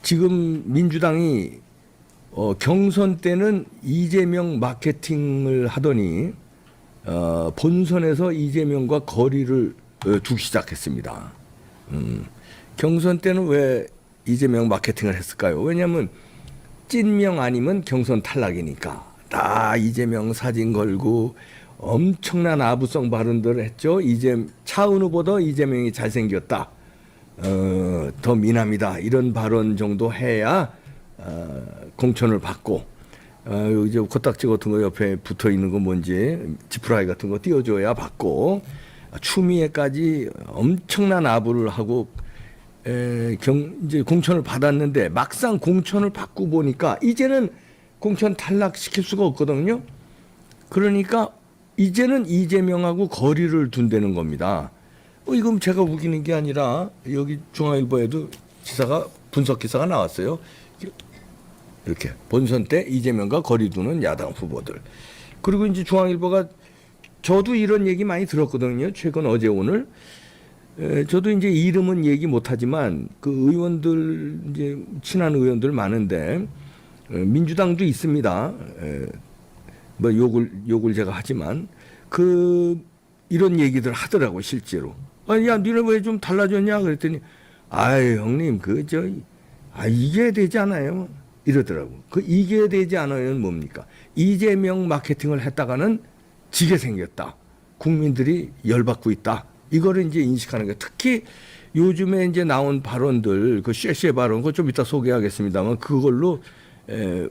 지금 민주당이 경선 때는 이재명 마케팅을 하더니 본선에서 이재명과 거리를 두기 시작했습니다. 경선 때는 왜 이재명 마케팅을 했을까요? 왜냐하면 찐명 아니면 경선 탈락이니까 다 이재명 사진 걸고 엄청난 아부성 발언들을 했죠. 차은우 후보다 이재명이 잘생겼다. 더 미남이다. 이런 발언 정도 해야 공천을 받고 이제 코딱지 같은 거 옆에 붙어 있는 거 뭔지 지푸라기 같은 거 띄워줘야 받고 추미애까지 엄청난 아부를 하고 이제 공천을 받았는데 막상 공천을 받고 보니까 이제는 공천 탈락시킬 수가 없거든요. 그러니까 이제는 이재명하고 거리를 둔다는 겁니다. 이건 제가 우기는 게 아니라 여기 중앙일보에도 분석 기사가 나왔어요. 이렇게 본선 때 이재명과 거리 두는 야당 후보들. 그리고 이제 중앙일보가 저도 이런 얘기 많이 들었거든요. 최근 어제 오늘. 저도 이제 이름은 얘기 못하지만 그 의원들 이제 친한 의원들 많은데 민주당도 있습니다. 뭐 욕을 제가 하지만 이런 얘기들 하더라고 실제로. 야, 니네 왜 좀 달라졌냐 그랬더니 형님 이겨야 되지 않아요? 이러더라고. 이겨야 되지 않아요는 뭡니까? 이재명 마케팅을 했다가는 지게 생겼다. 국민들이 열받고 있다. 이거를 이제 인식하는 거예요. 특히 요즘에 이제 나온 발언들, 쉐쉐 발언, 그거 좀 이따 소개하겠습니다만 그걸로 이거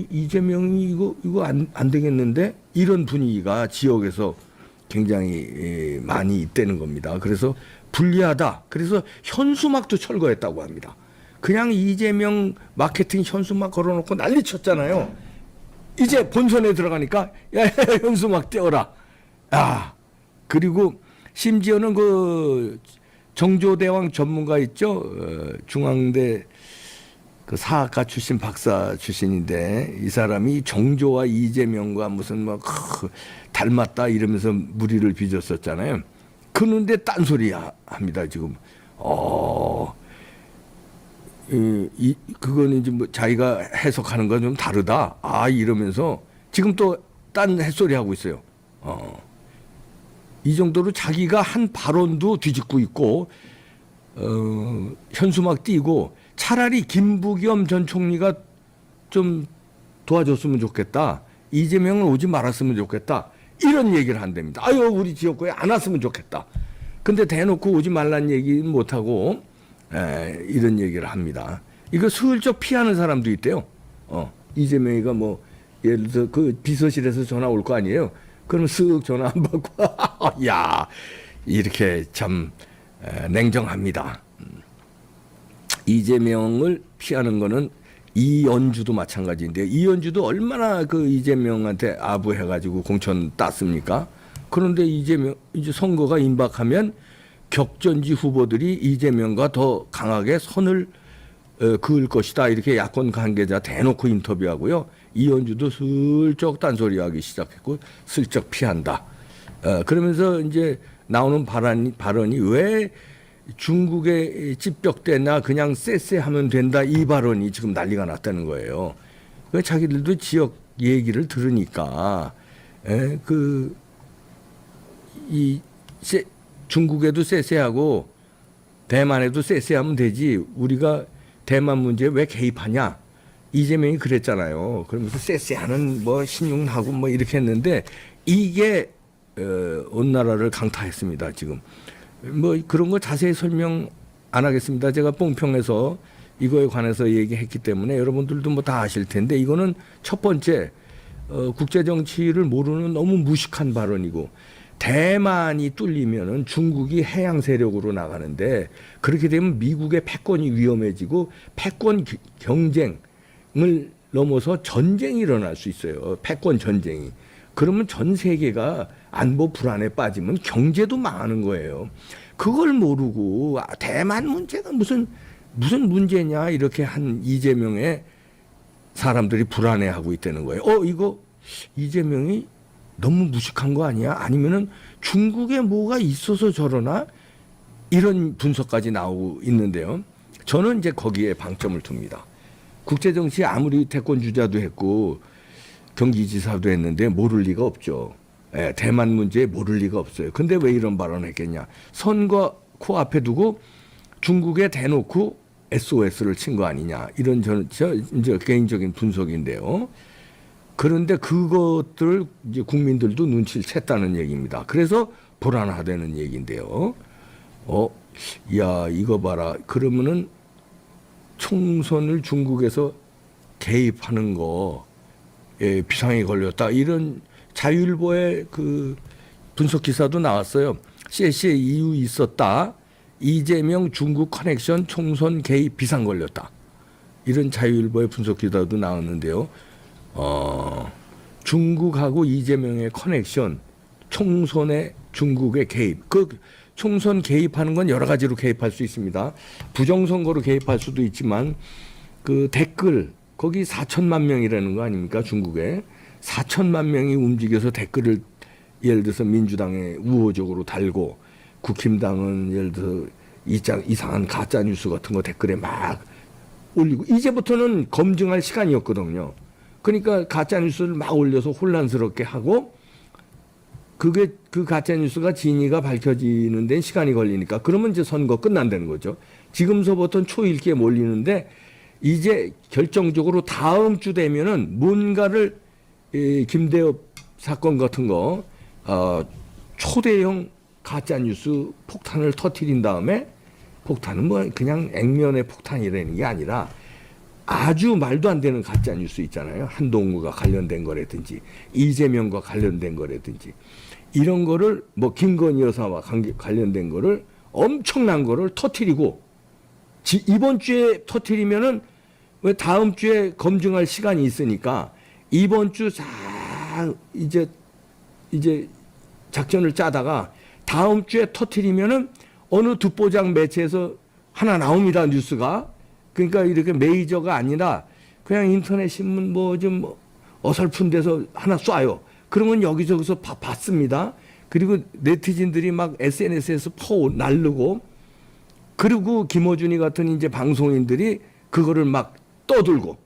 이재명이 이거 안 되겠는데 이런 분위기가 지역에서 굉장히 많이 있다는 겁니다. 그래서 불리하다. 그래서 현수막도 철거했다고 합니다. 그냥 이재명 마케팅 현수막 걸어놓고 난리 쳤잖아요. 이제 본선에 들어가니까 야 현수막 떼어라. 그리고 심지어는 정조대왕 전문가 있죠. 중앙대 사학과 출신 박사 출신인데 이 사람이 정조와 이재명과 무슨 닮았다 이러면서 무리를 빚었었잖아요. 그런데 딴소리 합니다 지금. 그거는 이제 자기가 해석하는 건 좀 다르다. 이러면서 지금 또 딴 햇소리 하고 있어요. 이 정도로 자기가 한 발언도 뒤집고 있고 현수막 띄고 차라리 김부겸 전 총리가 좀 도와줬으면 좋겠다. 이재명은 오지 말았으면 좋겠다. 이런 얘기를 한답니다. 우리 지역구에 안 왔으면 좋겠다. 근데 대놓고 오지 말란 얘기는 못하고 이런 얘기를 합니다. 이거 슬쩍 피하는 사람도 있대요. 이재명이가 예를 들어 비서실에서 전화 올 거 아니에요. 그럼 쓱 전화 안 받고 야 이렇게 참 냉정합니다. 이재명을 피하는 거는 이연주도 마찬가지인데 이연주도 얼마나 이재명한테 아부해가지고 공천 땄습니까? 그런데 이제 선거가 임박하면 격전지 후보들이 이재명과 더 강하게 선을 그을 것이다. 이렇게 야권 관계자 대놓고 인터뷰하고요. 이현주도 슬쩍 딴소리하기 시작했고 슬쩍 피한다. 그러면서 이제 나오는 발언이 왜 중국에 찌벽대나 그냥 쎄쎄하면 된다 이 발언이 지금 난리가 났다는 거예요. 자기들도 지역 얘기를 들으니까 중국에도 쎄쎄하고 대만에도 쎄쎄하면 되지 우리가 대만 문제에 왜 개입하냐 이재명이 그랬잖아요. 그러면서 쎄쎄하는 신용하고 이렇게 했는데 이게 온 나라를 강타했습니다. 지금 그런 거 자세히 설명 안 하겠습니다. 제가 뽕평에서 이거에 관해서 얘기했기 때문에 여러분들도 다 아실 텐데 이거는 첫 번째 국제 정치를 모르는 너무 무식한 발언이고 대만이 뚫리면은 중국이 해양 세력으로 나가는데 그렇게 되면 미국의 패권이 위험해지고 패권 경쟁을 넘어서 전쟁이 일어날 수 있어요. 패권 전쟁이. 그러면 전 세계가 안보 불안에 빠지면 경제도 망하는 거예요. 그걸 모르고 대만 문제가 무슨 문제냐 이렇게 한 이재명의 사람들이 불안해하고 있다는 거예요. 이거 이재명이 너무 무식한 거 아니야? 아니면은 중국에 뭐가 있어서 저러나? 이런 분석까지 나오고 있는데요. 저는 이제 거기에 방점을 둡니다. 국제정치 아무리 대권 주자도 했고 경기지사도 했는데 모를 리가 없죠. 예, 대만 문제에 모를 리가 없어요. 근데 왜 이런 발언을 했겠냐. 선거 코앞에 두고 중국에 대놓고 SOS를 친 거 아니냐. 이런 저 이제 개인적인 분석인데요. 그런데 그것들을 이제 국민들도 눈치를 챘다는 얘기입니다. 그래서 불안하다는 얘기인데요. 야, 이거 봐라. 그러면은 총선을 중국에서 개입하는 거에 비상이 걸렸다. 이런 자유일보의 그 분석 기사도 나왔어요. CC에 이유 있었다. 이재명 중국 커넥션 총선 개입 비상 걸렸다. 이런 자유일보의 분석 기사도 나왔는데요. 중국하고 이재명의 커넥션, 총선에 중국의 개입. 그 총선 개입하는 건 여러 가지로 개입할 수 있습니다. 부정선거로 개입할 수도 있지만 그 댓글 거기 4천만 명이라는 거 아닙니까? 중국에 4천만 명이 움직여서 댓글을 예를 들어서 민주당에 우호적으로 달고 국힘당은 예를 들어서 이상한 가짜 뉴스 같은 거 댓글에 막 올리고 이제부터는 검증할 시간이었거든요. 그러니까 가짜 뉴스를 막 올려서 혼란스럽게 하고 그게 그 가짜 뉴스가 진위가 밝혀지는 데는 시간이 걸리니까 그러면 이제 선거 끝난다는 거죠. 지금서부터는 초읽기에 몰리는데 이제 결정적으로 다음 주 되면은 뭔가를 김대엽 사건 같은 거 초대형 가짜 뉴스 폭탄을 터뜨린 다음에 폭탄은 뭐 그냥 액면의 폭탄이라는 게 아니라 아주 말도 안 되는 가짜 뉴스 있잖아요. 한동훈과 관련된 거라든지 이재명과 관련된 거라든지 이런 거를 뭐 김건희 여사와 관련된 거를 엄청난 거를 터뜨리고 이번 주에 터뜨리면은 왜 다음 주에 검증할 시간이 있으니까 이번 주 이제 작전을 짜다가 다음 주에 터뜨리면은 어느 듣보잡 매체에서 하나 나옵니다. 뉴스가. 그러니까 이렇게 메이저가 아니라 그냥 인터넷 신문 뭐 좀 어설픈 데서 하나 쏴요. 그러면 여기저기서 봤습니다. 그리고 네티즌들이 막 SNS에서 날르고 그리고 김어준이 같은 이제 방송인들이 그거를 막 떠들고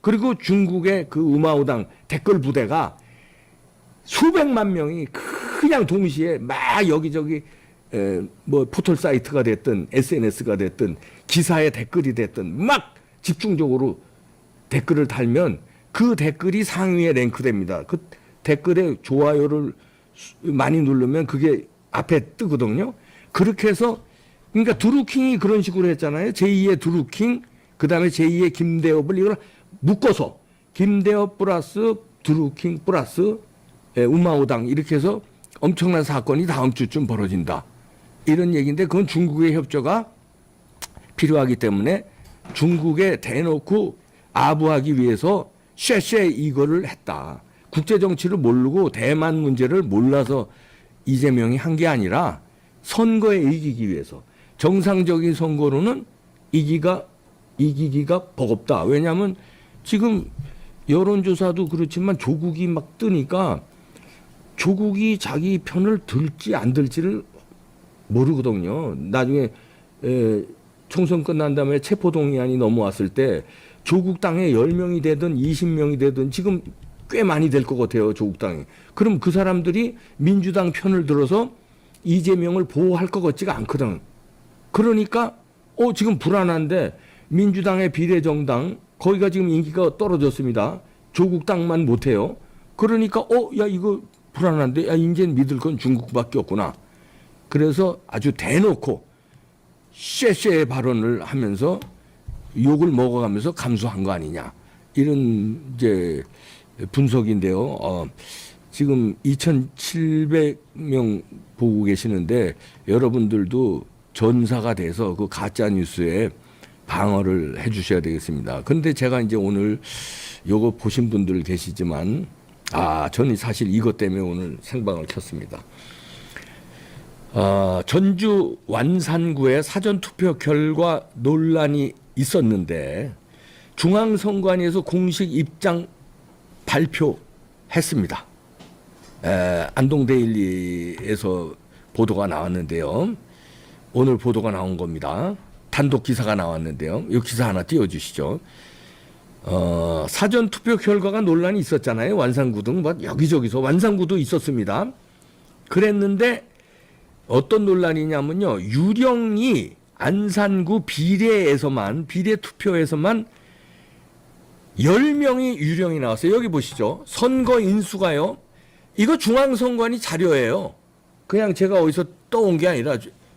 그리고 중국의 그 우마오당 댓글 부대가 수백만 명이 그냥 동시에 막 여기저기 뭐 포털 사이트가 됐든 SNS가 됐든 기사에 댓글이 됐든 막 집중적으로 댓글을 달면 그 댓글이 상위에 랭크됩니다. 그 댓글에 좋아요를 많이 누르면 그게 앞에 뜨거든요. 그렇게 해서 그러니까 드루킹이 그런 식으로 했잖아요. 제2의 드루킹 그다음에 제2의 김대엽을 이걸 묶어서 김대엽 플러스 드루킹 플러스 우마오당 이렇게 해서 엄청난 사건이 다음 주쯤 벌어진다. 이런 얘기인데 그건 중국의 협조가 필요하기 때문에 중국에 대놓고 아부하기 위해서 쉐쉐 이거를 했다. 국제정치를 모르고 대만 문제를 몰라서 이재명이 한 게 아니라 선거에 이기기 위해서 정상적인 선거로는 이기기가 버겁다. 왜냐하면 지금 여론조사도 그렇지만 조국이 막 뜨니까 조국이 자기 편을 들지 안 들지를 모르거든요. 나중에 총선 끝난 다음에 체포동의안이 넘어왔을 때 조국 당에 10명이 되든 20명이 되든 지금 꽤 많이 될 것 같아요. 조국 당에. 그럼 그 사람들이 민주당 편을 들어서 이재명을 보호할 것 같지가 않거든. 그러니까 지금 불안한데 민주당의 비례정당 거기가 지금 인기가 떨어졌습니다. 조국 당만 못해요. 그러니까 야 이거 불안한데 야 이제는 믿을 건 중국밖에 없구나. 그래서 아주 대놓고 쎄쎄 발언을 하면서 욕을 먹어가면서 감수한 거 아니냐. 이런 이제 분석인데요. 지금 2,700명 보고 계시는데 여러분들도 전사가 돼서 그 가짜 뉴스에 방어를 해 주셔야 되겠습니다. 근데 제가 이제 오늘 요거 보신 분들 계시지만 저는 사실 이것 때문에 오늘 생방을 켰습니다. 전주 완산구의 사전투표 결과 논란이 있었는데 중앙선관위에서 공식 입장 발표했습니다. 안동데일리에서 보도가 나왔는데요. 오늘 보도가 나온 겁니다. 단독 기사가 나왔는데요. 이 기사 하나 띄워주시죠. 사전 투표 결과가 논란이 있었잖아요. 완산구 등 뭐 여기저기서 완산구도 있었습니다. 그랬는데 어떤 논란이냐면요. 유령이 안산구 비례 투표에서만 10명이 유령이 나왔어요. 여기 보시죠. 선거 인수가요. 이거 중앙선관위 자료예요. 그냥 제가 어디서 떠온 게 아니라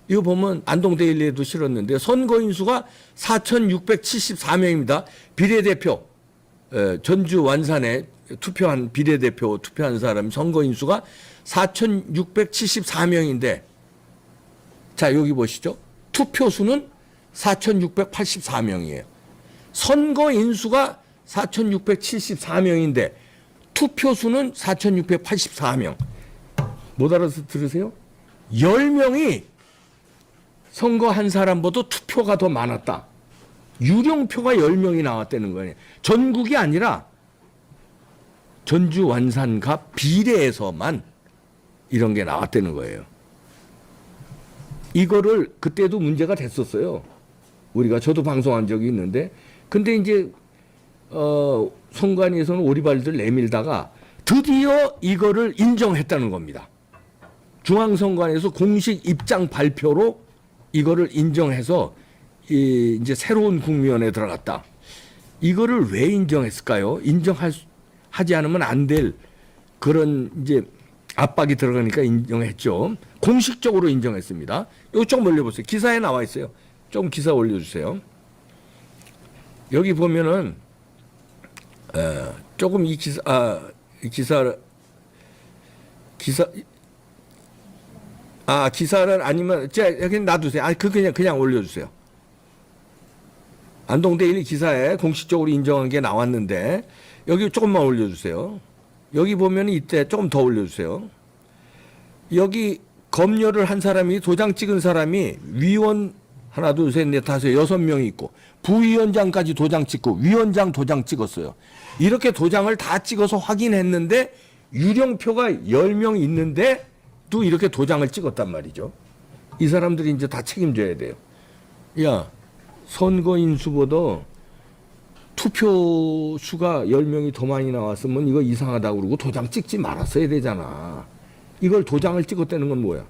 이거 보면 안동데일리에도 실었는데 선거 인수가 4,674명입니다. 비례대표 전주 완산에 투표한 비례대표 투표한 사람 선거 인수가 4,674명인데 자 여기 보시죠. 투표수는 4,684명이에요. 선거 인수가 4,674명인데 투표수는 4,684명. 못 알아서 들으세요? 10명이 선거한 사람보다 투표가 더 많았다. 유령표가 10명이 나왔다는 거예요. 전국이 아니라 전주 완산갑 비례에서만 이런 게 나왔다는 거예요. 이거를 그때도 문제가 됐었어요. 우리가 저도 방송한 적이 있는데 근데 이제 선관위에서는 오리발들 내밀다가 드디어 이거를 인정했다는 겁니다. 중앙선관위에서 공식 입장 발표로 이거를 인정해서 이제 새로운 국면에 들어갔다. 이거를 왜 인정했을까요? 하지 않으면 안 될 그런 이제 압박이 들어가니까 인정했죠. 공식적으로 인정했습니다. 이거 조금 올려보세요. 기사에 나와 있어요. 좀 기사 올려주세요. 여기 보면은 조금 이 기사를 아니면 그냥 놔두세요. 그냥 올려주세요. 안동데일리 기사에 공식적으로 인정한 게 나왔는데 여기 조금만 올려주세요. 여기 보면 이때 조금 더 올려주세요. 여기 검열을 한 사람이 도장 찍은 사람이 위원 하나 둘 셋 넷 다섯 6명이 있고 부위원장까지 도장 찍고 위원장 도장 찍었어요. 이렇게 도장을 다 찍어서 확인했는데 유령표가 10명 있는데 또 이렇게 도장을 찍었단 말이죠. 이 사람들이 이제 다 책임져야 돼요. 야, 선거인수보다 투표수가 10명이 더 많이 나왔으면 이거 이상하다고 그러고 도장 찍지 말았어야 되잖아. 이걸 도장을 찍었다는 건 뭐야?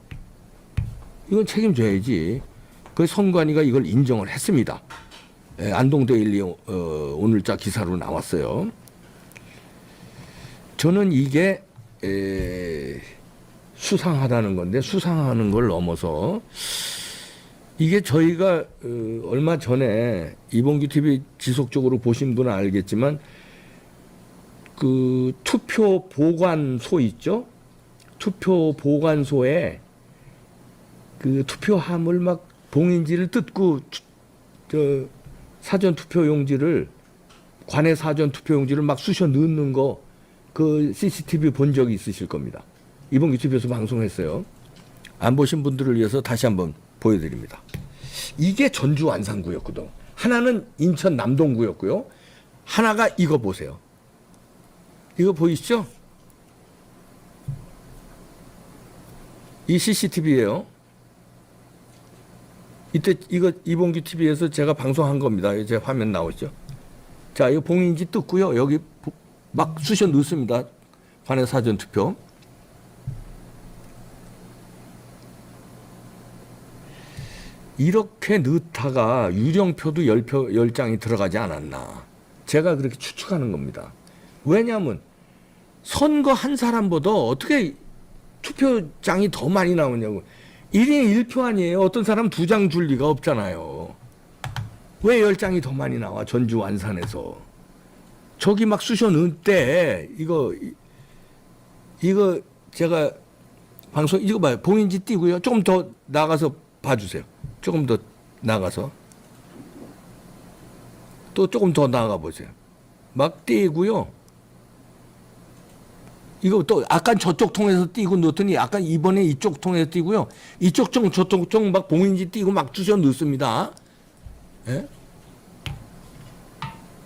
이건 책임져야지. 그 선관위가 이걸 인정을 했습니다. 안동데일리 오늘자 기사로 나왔어요. 저는 이게 수상하다는 건데 수상하는 걸 넘어서 이게 저희가 얼마 전에 이봉규 TV 지속적으로 보신 분은 알겠지만 그 투표 보관소 있죠? 투표 보관소에 그 투표함을 막 봉인지를 뜯고 사전 투표용지를 관내 사전 투표용지를 막 쑤셔 넣는 거 그 CCTV 본 적이 있으실 겁니다. 이봉규 TV에서 방송했어요. 안 보신 분들을 위해서 다시 한번 보여드립니다. 이게 전주 완산구였거든. 하나는 인천 남동구였고요. 하나가 이거 보세요. 이거 보이시죠? 이 CCTV예요. 이때 이거 이봉규 TV에서 제가 방송한 겁니다. 제 화면 나오죠. 자, 이거 봉인지 뜯고요. 여기 막 쑤셔 넣습니다. 관내 사전 투표. 이렇게 넣다가 유령표도 10장이 들어가지 않았나. 제가 그렇게 추측하는 겁니다. 왜냐하면 선거 한 사람보다 어떻게 투표장이 더 많이 나오냐고. 1인 1표 아니에요. 어떤 사람 2장 줄 리가 없잖아요. 왜 10장이 더 많이 나와? 전주 완산에서. 저기 막 쑤셔 넣을 때 이거 제가 방송 이거 봐요. 봉인지 띄고요. 조금 더 나가서 봐주세요. 조금 더 나가서 또 조금 더 나가 보세요. 막 띄고요. 이거 또 아까 저쪽 통해서 띄고 넣더니 아까 이번에 이쪽 통해서 띄고요. 이쪽 쪽 저쪽 쪽 막 봉인지 띄고 막 쑤셔 넣습니다. 예?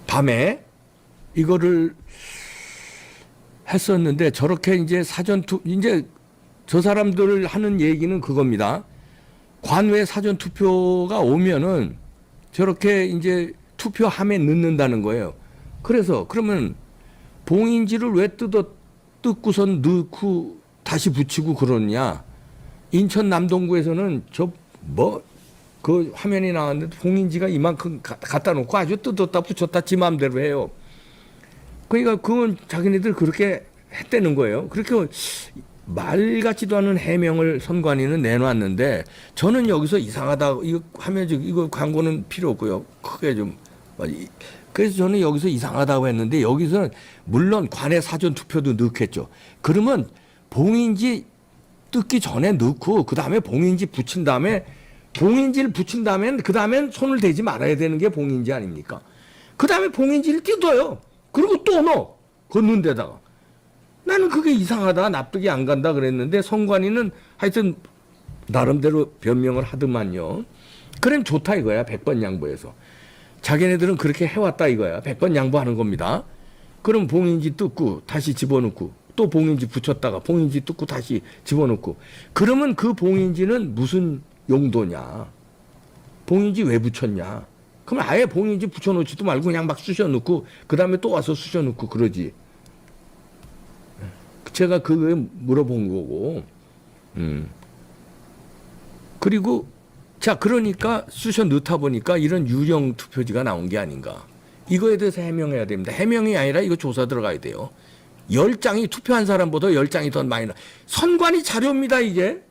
밤에 이거를 했었는데 저렇게 이제 이제 저 사람들 하는 얘기는 그겁니다. 관외 사전 투표가 오면은 저렇게 이제 투표함에 넣는다는 거예요. 그래서 그러면 봉인지를 왜 뜯고선 넣고 다시 붙이고 그러냐? 인천 남동구에서는 그 화면이 나왔는데 봉인지가 이만큼 갖다 놓고 아주 뜯었다 붙였다 지 마음대로 해요. 그러니까 그건 자기네들 그렇게 했다는 거예요. 그렇게 말 같지도 않은 해명을 선관위는 내놨는데 저는 여기서 이상하다. 이거 하면 이거 광고는 필요 없고요. 크게 좀. 그래서 저는 여기서 이상하다고 했는데 여기서는 물론 관내 사전 투표도 넣겠죠. 그러면 봉인지 뜯기 전에 넣고 그 다음에 봉인지 붙인 다음에 봉인지를 붙인 다음에 그 다음엔 손을 대지 말아야 되는 게 봉인지 아닙니까? 그 다음에 봉인지를 뜯어요. 그리고 또 넣어. 걷는 데다가. 나는 그게 이상하다. 납득이 안 간다 그랬는데 선관위는 하여튼 나름대로 변명을 하더만요. 그럼 좋다 이거야. 100번 양보해서. 자기네들은 그렇게 해왔다 이거야. 100번 양보하는 겁니다. 그럼 봉인지 뜯고 다시 집어넣고 또 봉인지 붙였다가 봉인지 뜯고 다시 집어넣고 그러면 그 봉인지는 무슨 용도냐? 봉인지 왜 붙였냐? 그럼 아예 봉인지 붙여놓지도 말고 그냥 막 쑤셔넣고 그 다음에 또 와서 쑤셔넣고 그러지. 제가 그거에 물어본 거고. 그리고 자 그러니까 쑤셔 넣다 보니까 이런 유령 투표지가 나온 게 아닌가. 이거에 대해서 해명해야 됩니다. 해명이 아니라 이거 조사 들어가야 돼요. 10장이 투표한 사람보다 10장이 더 많이 나. 선관위 자료입니다 이게.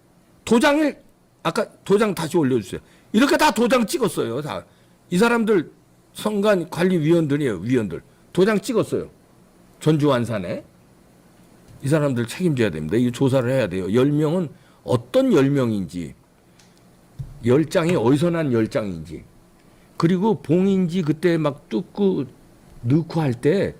도장을 아까 도장 다시 올려주세요. 이렇게 다 도장 찍었어요. 다. 이 사람들 선관 관리위원들이에요. 위원들. 도장 찍었어요. 전주완산에. 이 사람들 책임져야 됩니다. 이거 조사를 해야 돼요. 10명은 어떤 10명인지 10장이 어디서 난 10장인지 그리고 봉인지 그때 막 뜯고 넣고 할 때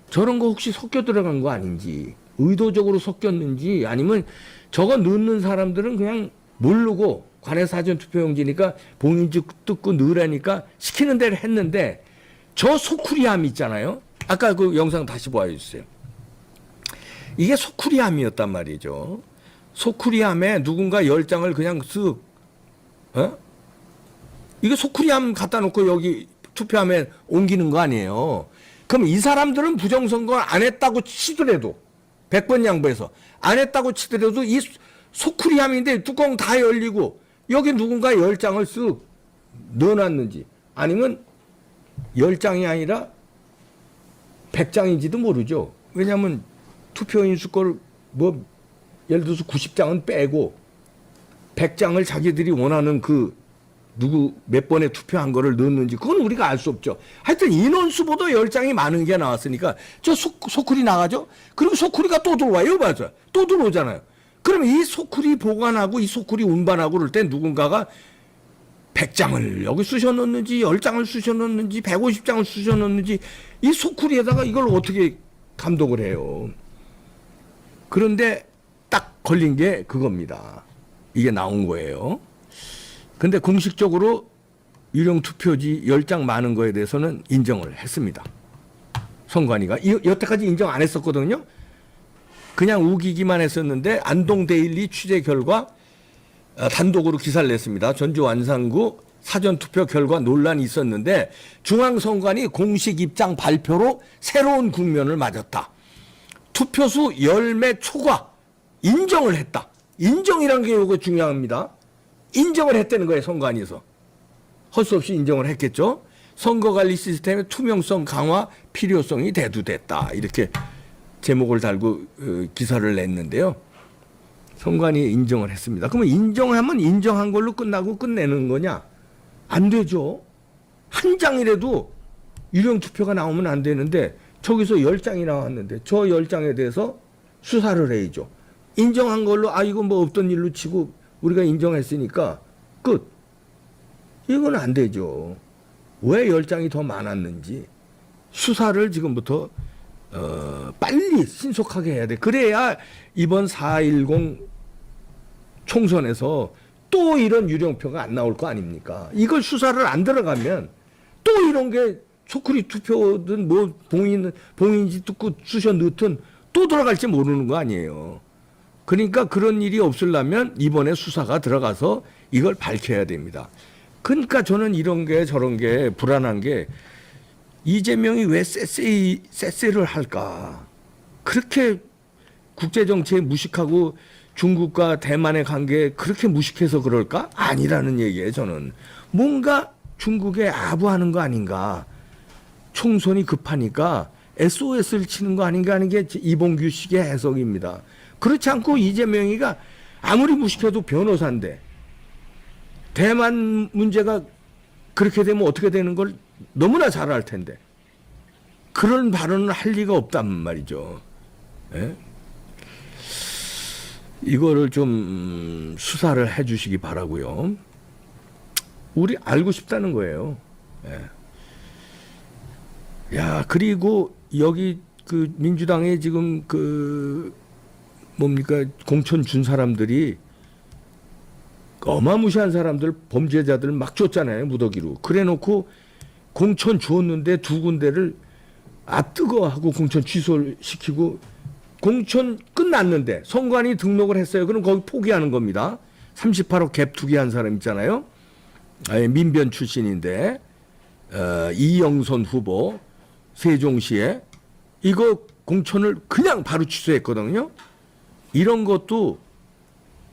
저런 거 혹시 섞여 들어간 거 아닌지 의도적으로 섞였는지 아니면 저거 넣는 사람들은 그냥 모르고 관내 사전 투표용지니까 봉인지 뜯고 넣으라니까 시키는 대로 했는데 저 소쿠리함 있잖아요. 아까 그 영상 다시 보여주세요. 이게 소쿠리함이었단 말이죠. 소쿠리함에 누군가 10장을 그냥 쓱 이게 소쿠리함 갖다 놓고 여기 투표함에 옮기는 거 아니에요. 그럼 이 사람들은 부정선거 안 했다고 치더라도 100번 양보해서 안 했다고 치더라도 이 소쿠리함인데 뚜껑 다 열리고 여기 누군가 10장을 쓱 넣어놨는지 아니면 10장이 아니라 100장인지도 모르죠. 왜냐하면 투표인수 걸 뭐 예를 들어서 90장은 빼고 100장을 자기들이 원하는 그 누구 몇 번에 투표한 거를 넣었는지 그건 우리가 알 수 없죠. 하여튼 인원수보다 10장이 많은 게 나왔으니까 저 소쿠리 나가죠. 그리고 소쿠리가 또 들어와요. 맞아요. 또 들어오잖아요. 그럼 이 소쿠리 보관하고 이 소쿠리 운반하고 그럴 때 누군가가 100장을 여기 쑤셔 넣는지 10장을 쑤셔 넣는지 150장을 쑤셔 넣는지 이 소쿠리에다가 이걸 어떻게 감독을 해요. 그런데 딱 걸린 게 그겁니다. 이게 나온 거예요. 근데 공식적으로 유령 투표지 10장 많은 거에 대해서는 인정을 했습니다. 선관위가. 여태까지 인정 안 했었거든요. 그냥 우기기만 했었는데 안동데일리 취재 결과 단독으로 기사를 냈습니다. 전주 완산구 사전투표 결과 논란이 있었는데 중앙선관위 공식 입장 발표로 새로운 국면을 맞았다. 투표수 10매 초과 인정을 했다. 인정이란 게 이거 중요합니다. 인정을 했다는 거예요. 선관위에서. 할 수 없이 인정을 했겠죠. 선거관리 시스템의 투명성 강화 필요성이 대두됐다. 이렇게 제목을 달고 기사를 냈는데요. 선관위에 인정을 했습니다. 그러면 인정하면 인정한 걸로 끝나고 끝내는 거냐? 안 되죠. 한 장이라도 유령 투표가 나오면 안 되는데 저기서 10장이 나왔는데 저 10장에 대해서 수사를 해야죠. 인정한 걸로 이거 뭐 없던 일로 치고 우리가 인정했으니까 끝. 이건 안 되죠. 왜 10장이 더 많았는지 수사를 지금부터 빨리 신속하게 해야 돼. 그래야 이번 4.10 총선에서 또 이런 유령표가 안 나올 거 아닙니까? 이걸 수사를 안 들어가면 또 이런 게 소쿠리 투표든 뭐 봉인지 뜯고 쑤셔 넣든 또 들어갈지 모르는 거 아니에요. 그러니까 그런 일이 없으려면 이번에 수사가 들어가서 이걸 밝혀야 됩니다. 그러니까 저는 이런 게 저런 게 불안한 게 이재명이 왜 쎄쎄를 할까? 그렇게 국제 정치에 무식하고 중국과 대만의 관계에 그렇게 무식해서 그럴까? 아니라는 얘기예요, 저는. 뭔가 중국에 아부하는 거 아닌가? 총선이 급하니까 SOS를 치는 거 아닌가 하는 게 이봉규식의 해석입니다. 그렇지 않고 이재명이가 아무리 무식해도 변호사인데 대만 문제가 그렇게 되면 어떻게 되는 걸 너무나 잘 알 텐데 그런 발언을 할 리가 없단 말이죠. 예? 이거를 좀 수사를 해 주시기 바라고요. 우리 알고 싶다는 거예요. 예. 야, 그리고 여기 그 민주당에 지금 그 뭡니까 공천 준 사람들이 어마무시한 사람들 범죄자들 막 줬잖아요, 무더기로. 그래놓고 공천 주었는데 두 군데를 뜨거워하고 공천 취소를 시키고 공천 끝났는데 선관위 등록을 했어요. 그럼 거기 포기하는 겁니다. 38억 갭 투기한 사람 있잖아요. 민변 출신인데 이영선 후보 세종시에 이거 공천을 그냥 바로 취소했거든요. 이런 것도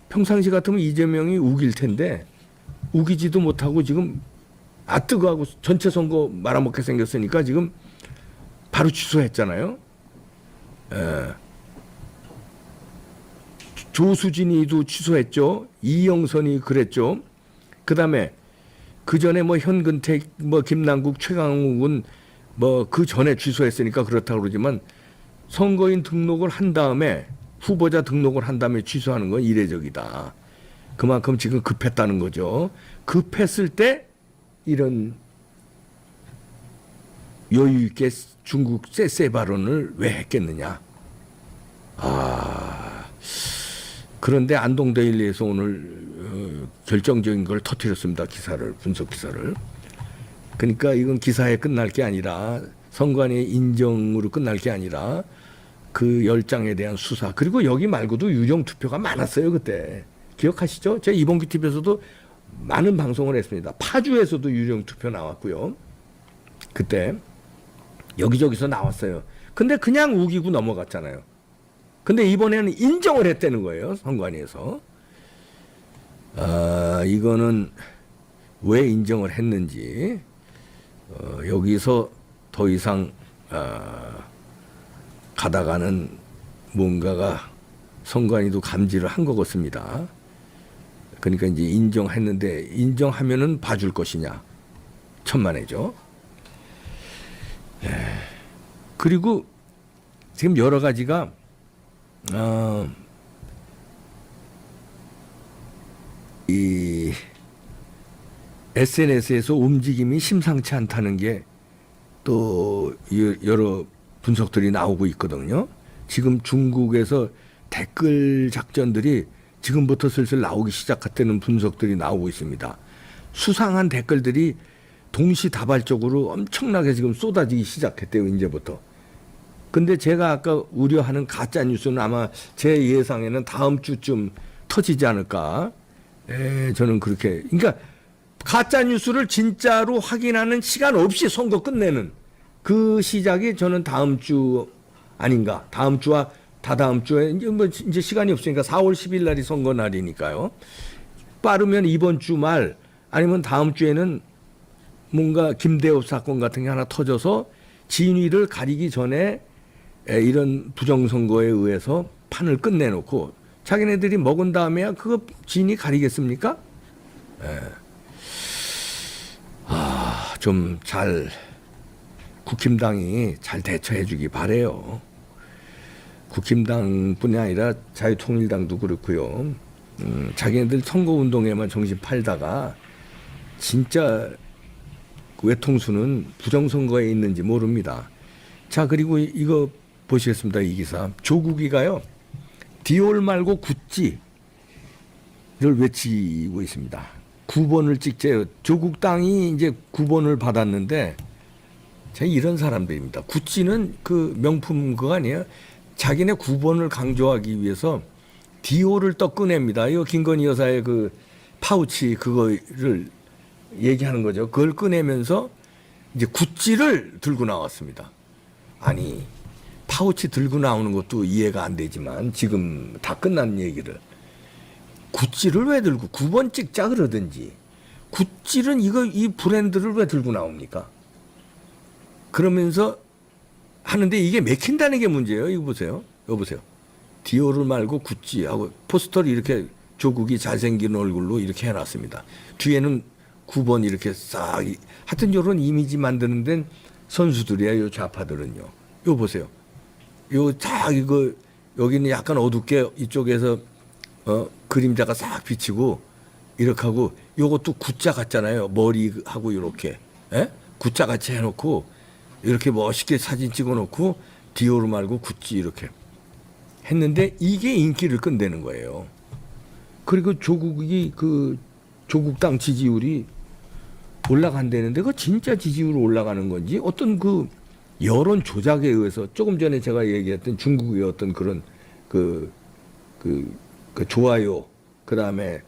평상시 같으면 이재명이 우길 텐데 우기지도 못하고 지금 뜨거워하고 전체 선거 말아먹게 생겼으니까 지금 바로 취소했잖아요. 조수진이도 취소했죠. 이영선이 그랬죠. 그다음에 그 전에 뭐 현근택, 뭐 김남국, 최강욱은 뭐 그 전에 취소했으니까 그렇다고 그러지만 선거인 등록을 한 다음에 후보자 등록을 한 다음에 취소하는 건 이례적이다. 그만큼 지금 급했다는 거죠. 급했을 때 이런 여유 있게 중국 쎄쎄 발언을 왜 했겠느냐. 그런데 안동데일리에서 오늘 결정적인 걸 터뜨렸습니다. 기사를, 분석 기사를. 그러니까 이건 기사에 끝날 게 아니라 선관위 인정으로 끝날 게 아니라 그 10장에 대한 수사. 그리고 여기 말고도 유령 투표가 많았어요, 그때. 기억하시죠? 제가 이봉규 TV에서도 많은 방송을 했습니다. 파주에서도 유령 투표 나왔고요. 그때 여기저기서 나왔어요. 근데 그냥 우기고 넘어갔잖아요. 근데 이번에는 인정을 했다는 거예요, 선관위에서. 이거는 왜 인정을 했는지 여기서 더 이상 가다가는 뭔가가 선관위도 감지를 한 것 같습니다. 그러니까 이제 인정했는데 인정하면은 봐줄 것이냐, 천만에죠. 그리고 지금 여러 가지가 이 SNS에서 움직임이 심상치 않다는 게 또 여러 분석들이 나오고 있거든요. 지금 중국에서 댓글 작전들이 지금부터 슬슬 나오기 시작했다는 분석들이 나오고 있습니다. 수상한 댓글들이 동시다발적으로 엄청나게 지금 쏟아지기 시작했대요, 이제부터. 근데 제가 아까 우려하는 가짜 뉴스는 아마 제 예상에는 다음 주쯤 터지지 않을까. 저는 그렇게. 그러니까 가짜 뉴스를 진짜로 확인하는 시간 없이 선거 끝내는 그 시작이 저는 다음 주 아닌가. 다음 주와 다다음 주에 이제 시간이 없으니까 4월 10일 날이 선거 날이니까요. 빠르면 이번 주 말 아니면 다음 주에는 뭔가 김대엽 사건 같은 게 하나 터져서 진위를 가리기 전에 이런 부정선거에 의해서 판을 끝내놓고 자기네들이 먹은 다음에야 그거 진위 가리겠습니까? 좀 잘 국힘당이 잘 대처해 주기 바래요. 국힘당뿐이 아니라 자유통일당도 그렇고요. 자기네들 선거운동에만 정신 팔다가 진짜 외통수는 부정선거에 있는지 모릅니다. 자, 그리고 이거 보시겠습니다. 이 기사. 조국이가요. 디올 말고 구찌를 외치고 있습니다. 9번을 찍재요. 조국 땅이 이제 9번을 받았는데 제가 이런 사람들입니다. 구찌는 그 명품 그거 아니에요. 자기네 9번을 강조하기 위해서 디올을 또 꺼냅니다. 이 김건희 여사의 그 파우치 그거를 얘기하는 거죠. 그걸 꺼내면서 이제 구찌를 들고 나왔습니다. 아니, 파우치 들고 나오는 것도 이해가 안 되지만 지금 다 끝난 얘기를 구찌를 왜 들고 9번 찍자 그러든지 구찌는 이 브랜드를 왜 들고 나옵니까? 그러면서 하는데 이게 맥힌다는 게 문제예요. 이거 보세요. 이거 보세요. 디오를 말고 구찌하고 포스터를 이렇게 조국이 잘생긴 얼굴로 이렇게 해놨습니다. 뒤에는 9번 이렇게 싹 하여튼 이런 이미지 만드는 데는 선수들이에요. 요 좌파들은요. 이거 보세요. 요 딱 이거 여기는 약간 어둡게 이쪽에서 그림자가 싹 비치고 이렇게 하고 요것도 구자 같잖아요. 머리하고 이렇게 구자 같이 해놓고 이렇게 멋있게 사진 찍어놓고 디오르 말고 구찌 이렇게 했는데 이게 인기를 끈다는 거예요. 그리고 조국이 그 조국당 지지율이 올라간다는데 그 진짜 지지율 올라가는 건지 어떤 그 여론 조작에 의해서 조금 전에 제가 얘기했던 중국의 어떤 그런 그 좋아요 그다음에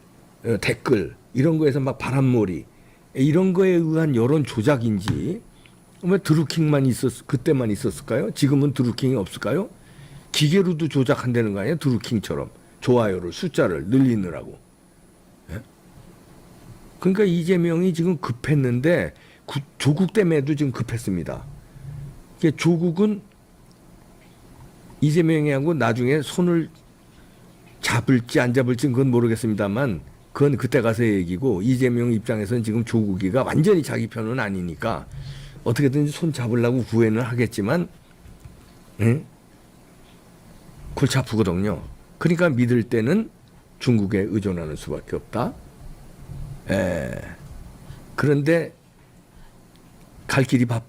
댓글 이런 거에서 막 바람몰이 이런 거에 의한 여론 조작인지 왜 드루킹만 그때만 있었을까요? 지금은 드루킹이 없을까요? 기계로도 조작한다는 거 아니에요? 드루킹처럼 좋아요를 숫자를 늘리느라고. 예? 그러니까 이재명이 지금 급했는데 조국 때문에도 지금 급했습니다. 조국은 이재명이하고 나중에 손을 잡을지 안 잡을지는 그건 모르겠습니다만 그건 그때 가서의 얘기고 이재명 입장에서는 지금 조국이가 완전히 자기 편은 아니니까 어떻게든지 손 잡으려고 구애는 하겠지만 응? 골치 아프거든요. 그러니까 믿을 때는 중국에 의존하는 수밖에 없다. 그런데 갈 길이 바쁘